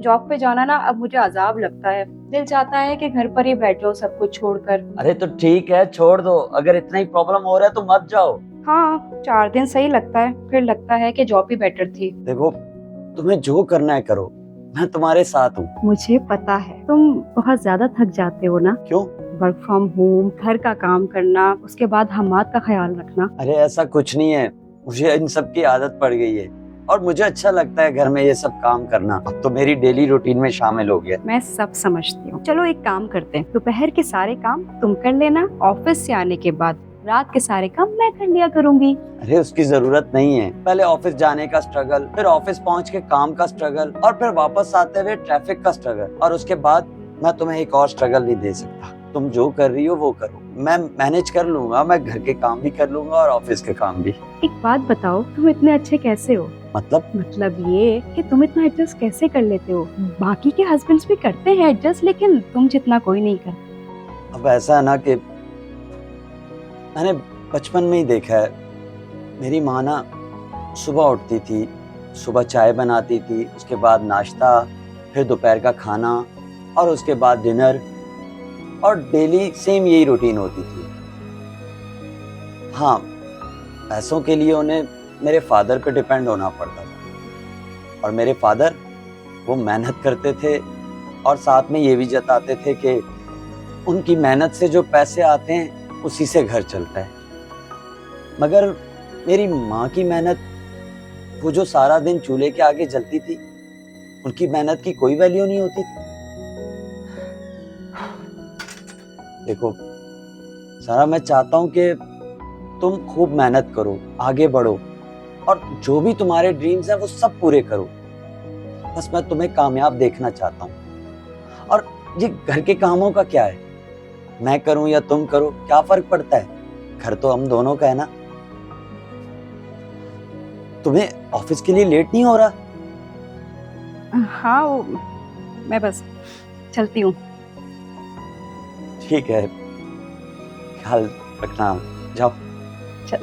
Job पे जाना ना अब मुझे अजाब लगता है। दिल चाहता है कि घर पर ही बैठ जाओ सब कुछ छोड़कर। अरे तो ठीक है, छोड़ दो। अगर इतना ही प्रॉब्लम हो रहा है तो मत जाओ। हाँ, 4 दिन सही लगता है, फिर लगता है कि जॉब ही बेटर थी। देखो, तुम्हें जो करना है करो, मैं तुम्हारे साथ हूँ। मुझे पता है तुम बहुत ज्यादा थक जाते हो ना। क्यों? वर्क फ्रॉम होम, घर का काम करना, उसके बाद हमाद का ख्याल रखना। अरे ऐसा कुछ नहीं है, मुझे इन सब की आदत पड़ गई है और मुझे अच्छा लगता है घर में ये सब काम करना। अब तो मेरी डेली रूटीन में शामिल हो गया। मैं सब समझती हूँ। चलो एक काम करते हैं, दोपहर के सारे काम तुम कर लेना, ऑफिस से आने के बाद रात के सारे काम मैं कर लिया करूंगी। अरे उसकी जरूरत नहीं है। पहले ऑफिस जाने का स्ट्रगल, फिर ऑफिस पहुंच के काम का स्ट्रगल, और फिर वापस आते हुए ट्रैफिक का स्ट्रगल, और उसके बाद मैं तुम्हें एक और स्ट्रगल नहीं दे सकता। तुम जो कर रही हो वो करो, मैं मैनेज कर लूंगा। मैं घर के काम भी कर लूंगा और ऑफिस के काम भी। एक बात बताओ, तुम इतने अच्छे कैसे हो? मतलब ये कि तुम इतना एडजस्ट कैसे कर लेते हो? बाकी के हस्बैंड्स भी करते हैं एडजस्ट, लेकिन तुम जितना कोई नहीं करता। अब ऐसा है ना कि मैंने बचपन में ही देखा है, मेरी माँ ना सुबह उठती थी, सुबह चाय बनाती थी, उसके बाद नाश्ता, फिर दोपहर का खाना, और उसके बाद डिनर, और डेली सेम यही रूटीन होती थी। हाँ, पैसों के लिए उन्हें मेरे फादर पे डिपेंड होना पड़ता था, और मेरे फादर वो मेहनत करते थे और साथ में ये भी जताते थे कि उनकी मेहनत से जो पैसे आते हैं उसी से घर चलता है। मगर मेरी माँ की मेहनत, वो जो सारा दिन चूल्हे के आगे जलती थी, उनकी मेहनत की कोई वैल्यू नहीं होती थी। देखो सारा, मैं चाहता हूँ कि तुम खूब मेहनत करो, आगे बढ़ो, और जो भी तुम्हारे ड्रीम्स हैं वो सब पूरे करो। बस मैं तुम्हें कामयाब देखना चाहता हूँ। और ये घर के कामों का क्या है, मैं करूं या तुम करो, क्या फर्क पड़ता है? घर तो हम दोनों का है ना। तुम्हें ऑफिस के लिए लेट नहीं हो रहा? हाँ मैं बस चलती हूँ। ठीक है, ख्याल रखना, जाओ। चल।